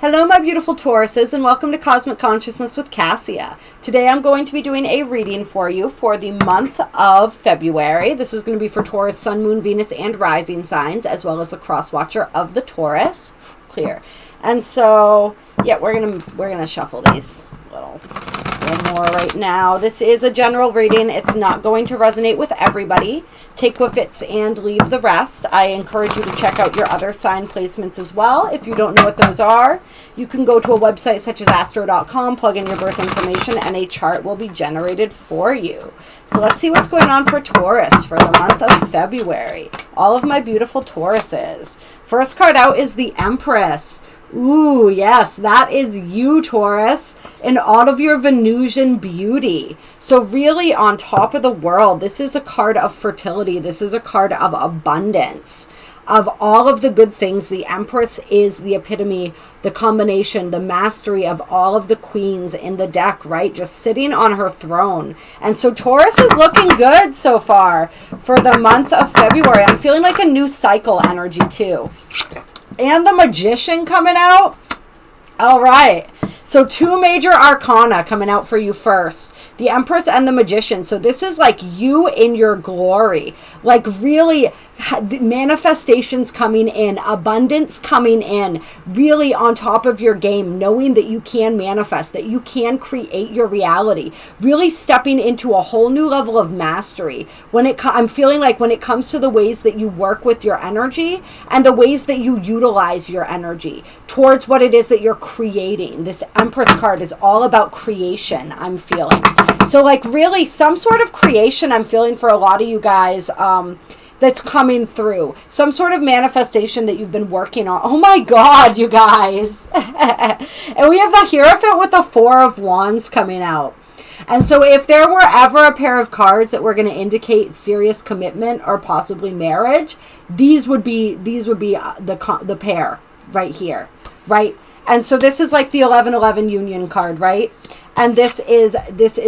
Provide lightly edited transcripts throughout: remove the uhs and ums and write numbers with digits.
Hello my beautiful Tauruses, and welcome to Cosmic Consciousness with Cassia. Today I'm going to be doing a reading for you for the month of February. This is going to be for Taurus, Sun, Moon, Venus, and Rising signs, as well as the cross watcher of the Taurus. Clear. And so, yeah, we're gonna shuffle these a little more right now. This is a general reading. It's not going to resonate with everybody. Take what fits and leave the rest. I encourage you to check out your other sign placements as well. If you don't know what those are, you can go to a website such as Astro.com, plug in your birth information, and a chart will be generated for you. So let's see what's going on for Taurus for the month of February. All of my beautiful Tauruses. First card out is the Empress. Ooh, yes, that is you, Taurus, in all of your Venusian beauty. So really on top of the world, this is a card of fertility. This is a card of abundance, of all of the good things. The Empress is the epitome, the combination, the mastery of all of the queens in the deck, right? Just sitting on her throne. And so Taurus is looking good so far for the month of February. I'm feeling like a new cycle energy too. And the Magician coming out. All right. So two major arcana coming out for you first. The Empress and the Magician. So this is like you in your glory. Like really manifestations coming in, abundance coming in, really on top of your game, knowing that you can manifest, that you can create your reality, really stepping into a whole new level of mastery. I'm feeling like when it comes to the ways that you work with your energy and the ways that you utilize your energy towards what it is that you're creating. This Empress card is all about creation, I'm feeling. So like really some sort of creation I'm feeling for a lot of you guys, that's coming through. Some sort of manifestation that you've been working on. Oh my God, you guys. And we have the Hierophant with the Four of Wands coming out. And so if there were ever a pair of cards that were going to indicate serious commitment or possibly marriage, these would be the pair right here, right? And so this is like the 11-11 union card, right? And this is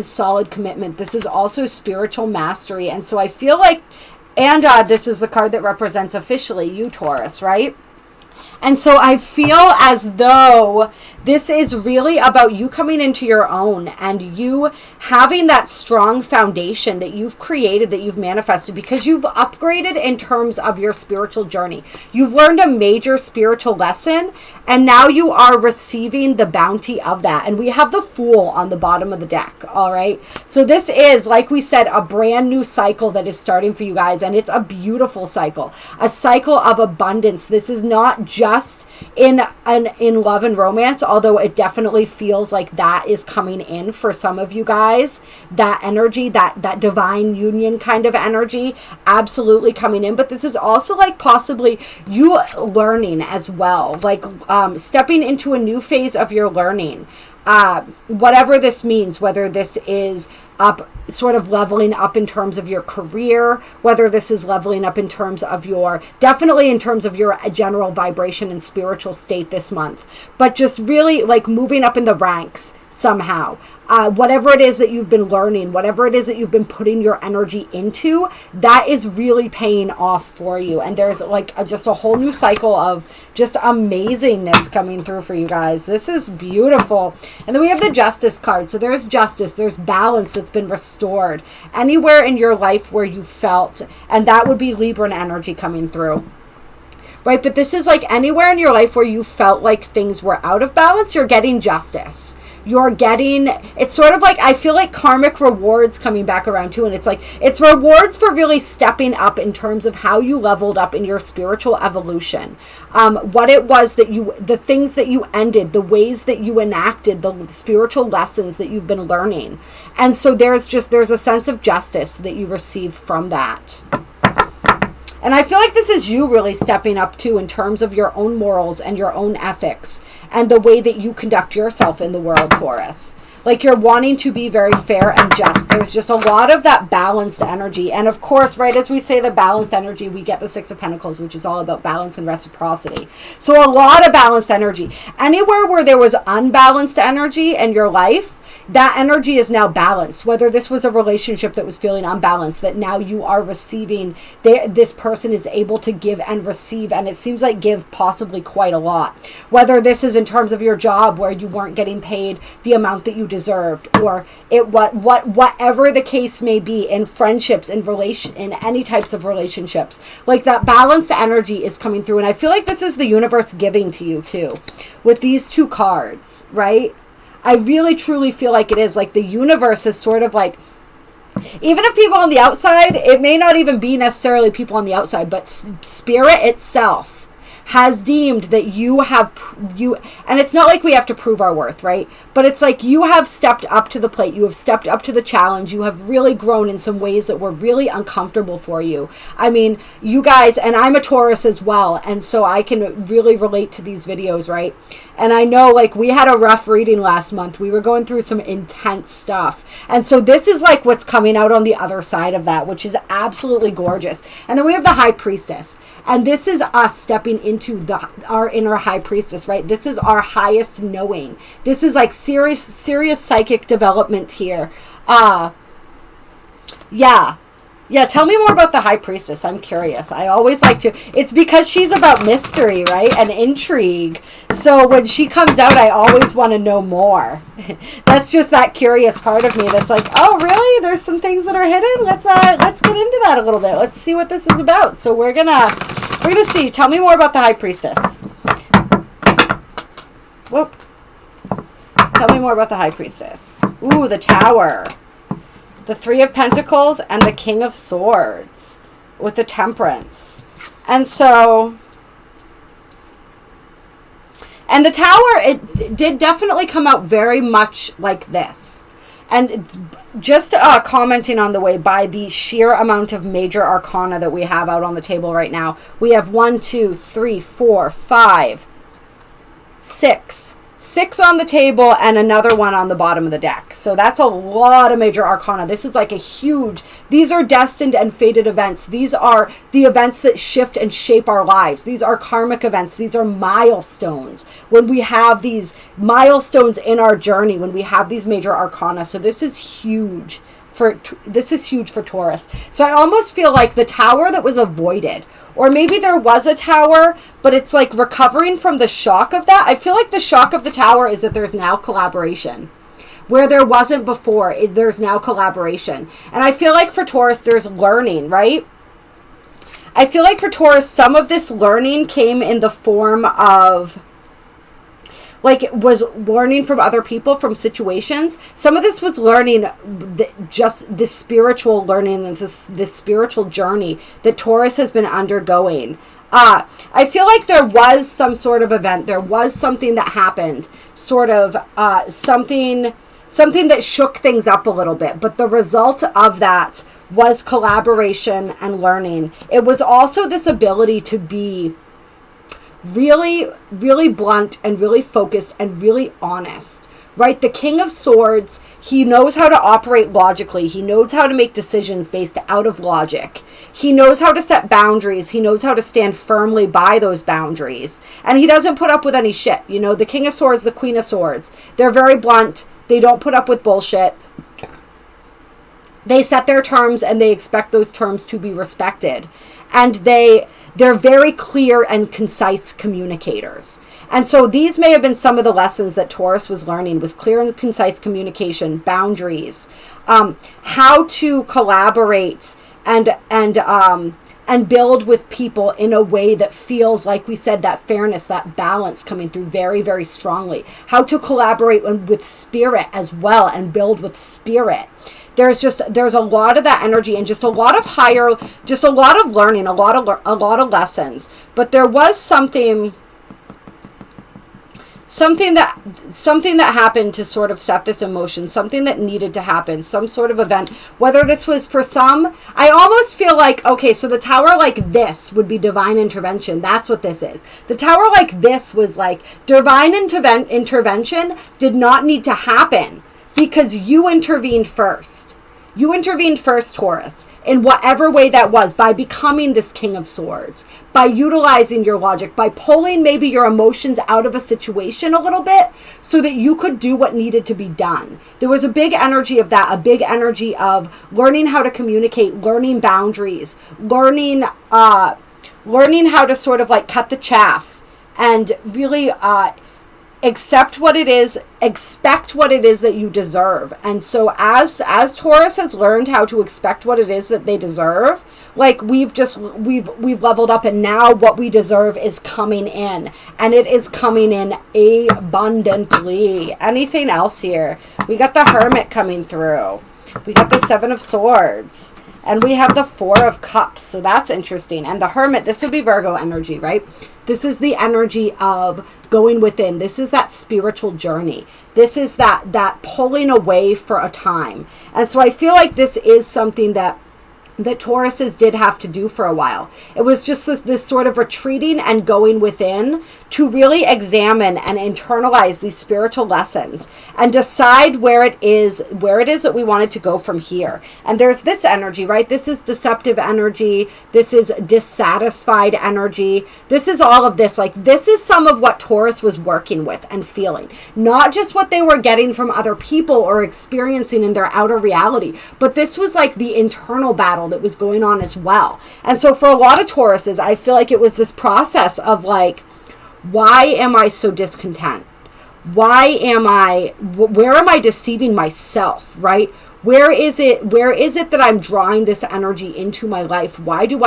solid commitment. This is also spiritual mastery. And so I feel like, and this is the card that represents officially you, Taurus, right? And so I feel as though this is really about you coming into your own and you having that strong foundation that you've created, that you've manifested, because you've upgraded in terms of your spiritual journey. You've learned a major spiritual lesson and now you are receiving the bounty of that. And we have the Fool on the bottom of the deck, all right? So this is, like we said, a brand new cycle that is starting for you guys, and it's a beautiful cycle, a cycle of abundance. This is not just in love and romance, although it definitely feels like that is coming in for some of you guys. That energy, that divine union kind of energy, absolutely coming in. But this is also like possibly you learning as well, like stepping into a new phase of your learning. Whatever this means, whether this is sort of leveling up in terms of your career, whether this is leveling up in terms of definitely in terms of your general vibration and spiritual state this month, but just really like moving up in the ranks somehow. Whatever it is that you've been learning, whatever it is that you've been putting your energy into, that is really paying off for you. And there's like just a whole new cycle of just amazingness coming through for you guys. This is beautiful. And then we have the Justice card. So there's justice, there's balance that's been restored anywhere in your life where you felt, and that would be Libran energy coming through. Right, but this is like anywhere in your life where you felt like things were out of balance, you're getting justice. It's sort of like, I feel like karmic rewards coming back around too. And it's like, it's rewards for really stepping up in terms of how you leveled up in your spiritual evolution. What it was the things that you ended, the ways that you enacted, the spiritual lessons that you've been learning. And so there's a sense of justice that you receive from that. And I feel like this is you really stepping up too in terms of your own morals and your own ethics and the way that you conduct yourself in the world, Taurus. Like you're wanting to be very fair and just. There's just a lot of that balanced energy. And of course, right, as we say the balanced energy, we get the Six of Pentacles, which is all about balance and reciprocity. So a lot of balanced energy. Anywhere where there was unbalanced energy in your life, that energy is now balanced. Whether this was a relationship that was feeling unbalanced, that now you are receiving, this person is able to give and receive, and it seems like give possibly quite a lot. Whether this is in terms of your job where you weren't getting paid the amount that you deserved, or whatever the case may be, in friendships, in any types of relationships, like that balanced energy is coming through. And I feel like this is the universe giving to you too, with these two cards, right? I really truly feel like it is like the universe is sort of like, even if people on the outside, it may not even be necessarily people on the outside, but spirit itself has deemed that you have, and it's not like we have to prove our worth, right? But it's like you have stepped up to the plate. You have stepped up to the challenge. You have really grown in some ways that were really uncomfortable for you. I mean, you guys, and I'm a Taurus as well, and so I can really relate to these videos, right? And I know, like, we had a rough reading last month. We were going through some intense stuff. And so this is like what's coming out on the other side of that, which is absolutely gorgeous. And then we have the High Priestess. And this is us stepping into our inner High Priestess, right? This is our highest knowing. This is like serious psychic development here. Yeah, tell me more about the High Priestess. I'm curious. I always like to. It's because she's about mystery, right? And intrigue. So when she comes out, I always want to know more. That's just that curious part of me that's like, oh, really? There's some things that are hidden? Let's get into that a little bit. Let's see what this is about. So we're gonna see. Tell me more about the High Priestess. Whoop. Tell me more about the High Priestess. Ooh, the Tower. The Three of Pentacles and the King of Swords with the Temperance. And so, and the Tower, it did definitely come out very much like this. And it's just commenting on the way, by the sheer amount of major arcana that we have out on the table right now. We have 1, 2, 3, 4, 5, 6. 6 on the table and another one on the bottom of the deck. So that's a lot of major arcana. This is like a huge, these are destined and fated events. These are the events that shift and shape our lives. These are karmic events. These are milestones. When we have these milestones in our journey, when we have these major arcana. So this is huge for Taurus. So I almost feel like the Tower that was avoided, or maybe there was a Tower, but it's like recovering from the shock of that. I feel like the shock of the Tower is that there's now collaboration. Where there wasn't before, there's now collaboration. And I feel like for Taurus, there's learning, right? I feel like for Taurus, some of this learning came in the form of, like, it was learning from other people, from situations. Some of this was learning, just this spiritual learning, this spiritual journey that Taurus has been undergoing. I feel like there was some sort of event. There was something that happened, sort of something that shook things up a little bit. But the result of that was collaboration and learning. It was also this ability to be really, really blunt and really focused and really honest, right? The King of Swords, he knows how to operate logically. He knows how to make decisions based out of logic. He knows how to set boundaries. He knows how to stand firmly by those boundaries. And he doesn't put up with any shit. You know, the King of Swords, the Queen of Swords, they're very blunt. They don't put up with bullshit. They set their terms and they expect those terms to be respected. And they're very clear and concise communicators. And so these may have been some of the lessons that Taurus was learning, was clear and concise communication, boundaries, how to collaborate and build with people in a way that feels, like we said, that fairness, that balance coming through very, very strongly. How to collaborate with spirit as well and build with spirit. There's a lot of that energy and just a lot of learning, a lot of lessons. But there was something that happened to sort of set this emotion, something that needed to happen, some sort of event. Whether this was for some, I almost feel like, okay, so the Tower like this would be divine intervention. That's what this is. The Tower like this was like divine intervention did not need to happen because you intervened first. You intervened first, Taurus, in whatever way that was, by becoming this King of Swords, by utilizing your logic, by pulling maybe your emotions out of a situation a little bit so that you could do what needed to be done. There was a big energy of that, a big energy of learning how to communicate, learning boundaries, learning how to sort of like cut the chaff and really accept what it is, expect what it is that you deserve. And so as Taurus has learned how to expect what it is that they deserve, like we've leveled up, and now what we deserve is coming in, and it is coming in abundantly. Anything else here? We got the Hermit coming through. We got the Seven of Swords. And we have the Four of Cups. So that's interesting. And the Hermit, this would be Virgo energy, right? This is the energy of going within. This is that spiritual journey. This is that pulling away for a time. And so I feel like this is something that Tauruses did have to do for a while. It was just this sort of retreating and going within to really examine and internalize these spiritual lessons and decide where it is that we wanted to go from here. And there's this energy, right? This is deceptive energy. This is dissatisfied energy. This is all of this. Like, this is some of what Taurus was working with and feeling. Not just what they were getting from other people or experiencing in their outer reality, but this was like the internal battle that was going on as well. And so for a lot of Tauruses, I feel like it was this process of like, why am I so discontent? Where am I deceiving myself, right? Where is it that I'm drawing this energy into my life? Why am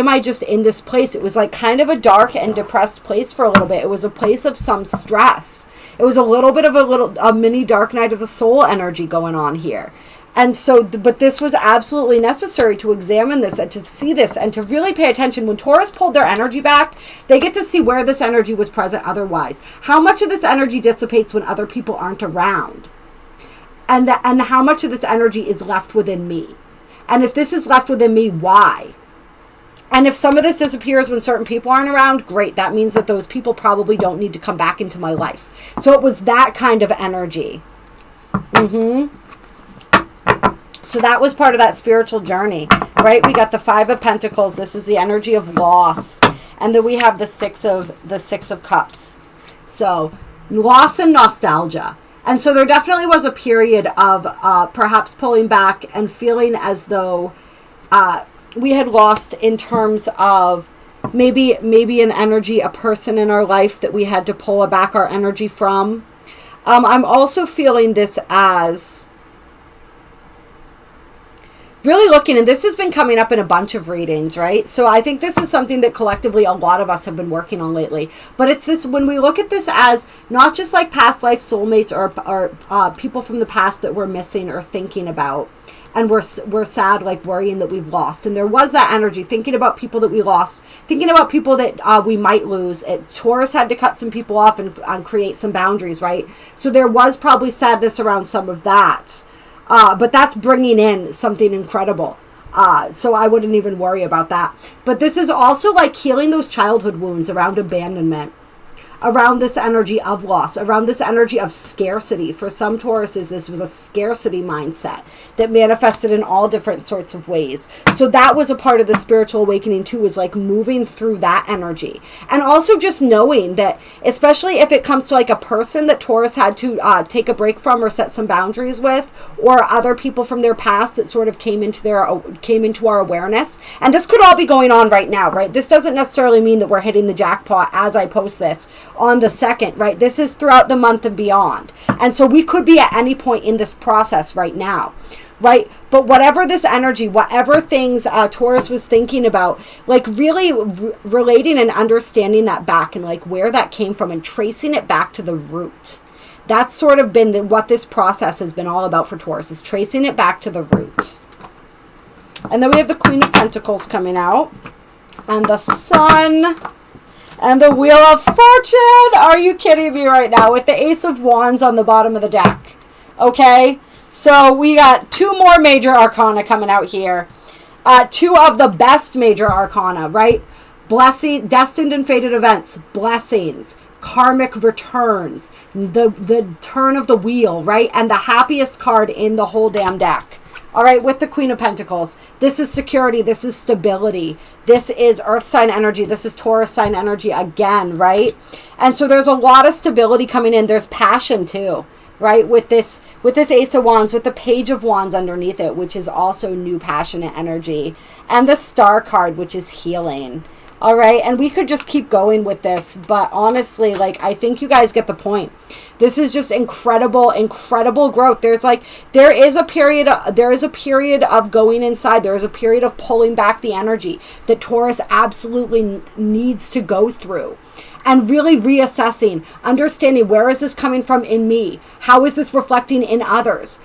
I just in this place? It was like kind of a dark and depressed place for a little bit. It was a place of some stress. It was a little bit of a mini dark night of the soul energy going on here. And so, but this was absolutely necessary to examine this and to see this and to really pay attention. When Taurus pulled their energy back, they get to see where this energy was present otherwise. How much of this energy dissipates when other people aren't around? And how much of this energy is left within me? And if this is left within me, why? And if some of this disappears when certain people aren't around, great. That means that those people probably don't need to come back into my life. So it was that kind of energy. So that was part of that spiritual journey, right? We got the Five of Pentacles. This is the energy of loss. And then we have the Six of Cups. So loss and nostalgia. And so there definitely was a period of perhaps pulling back and feeling as though we had lost in terms of maybe an energy, a person in our life that we had to pull back our energy from. I'm also feeling this as really looking, and this has been coming up in a bunch of readings, right? So I think this is something that collectively a lot of us have been working on lately. But it's this, when we look at this as not just like past life soulmates or people from the past that we're missing or thinking about, and we're sad, like worrying that we've lost. And there was that energy, thinking about people that we lost, thinking about people that we might lose. Taurus had to cut some people off and create some boundaries, right? So there was probably sadness around some of that. But that's bringing in something incredible. So I wouldn't even worry about that. But this is also like healing those childhood wounds around abandonment, around this energy of loss, around this energy of scarcity. For some Tauruses, this was a scarcity mindset that manifested in all different sorts of ways. So that was a part of the spiritual awakening too, was like moving through that energy. And also just knowing that, especially if it comes to like a person that Taurus had to take a break from or set some boundaries with, or other people from their past that sort of came into our awareness. And this could all be going on right now, right? This doesn't necessarily mean that we're hitting the jackpot as I post this on the 2nd, right? This is throughout the month and beyond. And so we could be at any point in this process right now, right? But whatever this energy, whatever things Taurus was thinking about, like really relating and understanding that back and like where that came from and tracing it back to the root. That's sort of been what this process has been all about for Taurus, is tracing it back to the root. And then we have the Queen of Pentacles coming out, and the Sun, and the Wheel of Fortune. Are you kidding me right now? With the Ace of Wands on the bottom of the deck. Okay? So we got 2 more major arcana coming out here. 2 of the best major arcana, right? Blessing, destined and fated events. Blessings. karmic returns, the turn of the wheel, right? And the happiest card in the whole damn deck. All right, with the Queen of Pentacles, this is security, this is stability, this is Earth sign energy, this is Taurus sign energy again, right? And so there's a lot of stability coming in. There's passion too, right? With this Ace of Wands, with the Page of Wands underneath it, which is also new passionate energy, and the Star card, which is healing. All right, and we could just keep going with this, but honestly, like, I think you guys get the point. This is just incredible, incredible growth. There is a period of going inside. There is a period of pulling back the energy that Taurus absolutely needs to go through. And really reassessing, understanding, where is this coming from in me? How is this reflecting in others?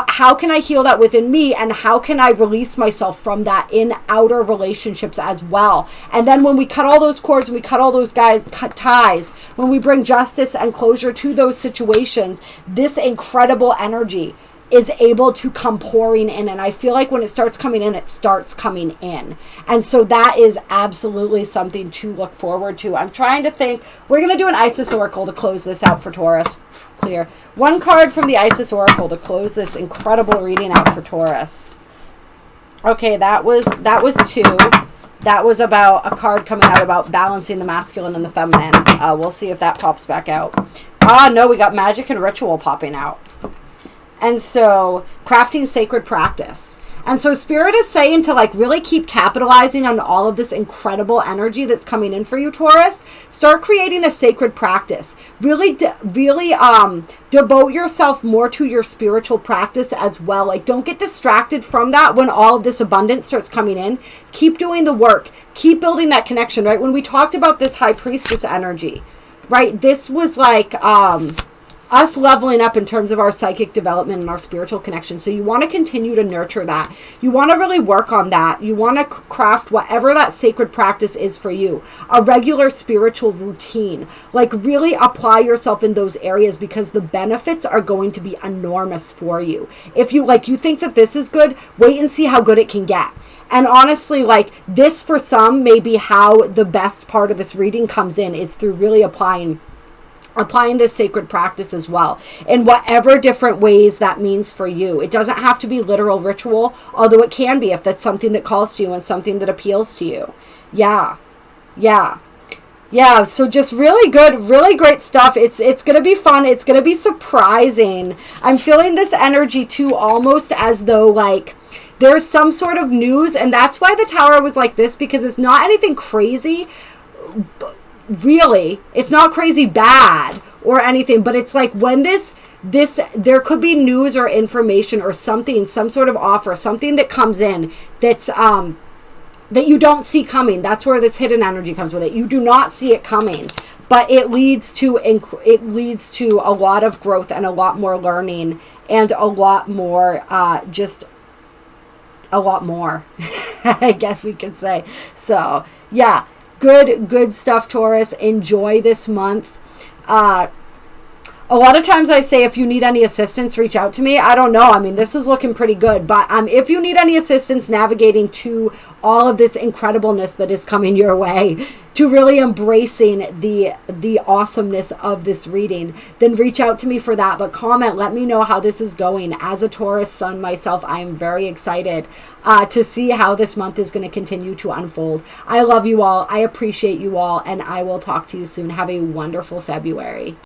How can I heal that within me, and how can I release myself from that in outer relationships as well? And then when we cut all those cords and we cut all those ties, when we bring justice and closure to those situations, this incredible energy is able to come pouring in. And I feel like when it starts coming in, it starts coming in. And so that is absolutely something to look forward to. I'm trying to think. We're going to do an Isis Oracle to close this out for Taurus. Clear. One card from the Isis Oracle to close this incredible reading out for Taurus. Okay, that was 2. That was about a card coming out about balancing the masculine and the feminine. We'll see if that pops back out. No, we got magic and ritual popping out. And so, crafting sacred practice. And so Spirit is saying to, like, really keep capitalizing on all of this incredible energy that's coming in for you, Taurus. Start creating a sacred practice. Really devote yourself more to your spiritual practice as well. Like, don't get distracted from that when all of this abundance starts coming in. Keep doing the work. Keep building that connection, right? When we talked about this High Priestess energy, right? This was like us leveling up in terms of our psychic development and our spiritual connection. So you want to continue to nurture that. You want to really work on that. You want to craft whatever that sacred practice is for you. A regular spiritual routine. Like, really apply yourself in those areas, because the benefits are going to be enormous for you. If you think that this is good, wait and see how good it can get. And honestly, like, this for some may be how the best part of this reading comes in, is through really applying this sacred practice as well, in whatever different ways that means for you. It doesn't have to be literal ritual, although it can be if that's something that calls to you and something that appeals to you. Yeah, so just really good, really great stuff. It's going to be fun. It's going to be surprising. I'm feeling this energy too, almost as though, like, there's some sort of news, and that's why the Tower was like this, because it's not anything crazy. Really, it's not crazy bad or anything, but it's like when this there could be news or information or something, some sort of offer, something that comes in that's that you don't see coming. That's where this hidden energy comes with it. You do not see it coming, but it leads to a lot of growth and a lot more learning and a lot more just a lot more I guess we could say. So yeah, good stuff, Taurus. Enjoy this month. A lot of times I say, if you need any assistance, reach out to me. I don't know. I mean, this is looking pretty good. But if you need any assistance navigating to all of this incredibleness that is coming your way, to really embracing the awesomeness of this reading, then reach out to me for that. But comment, let me know how this is going. As a Taurus sun myself, I am very excited to see how this month is going to continue to unfold. I love you all. I appreciate you all. And I will talk to you soon. Have a wonderful February.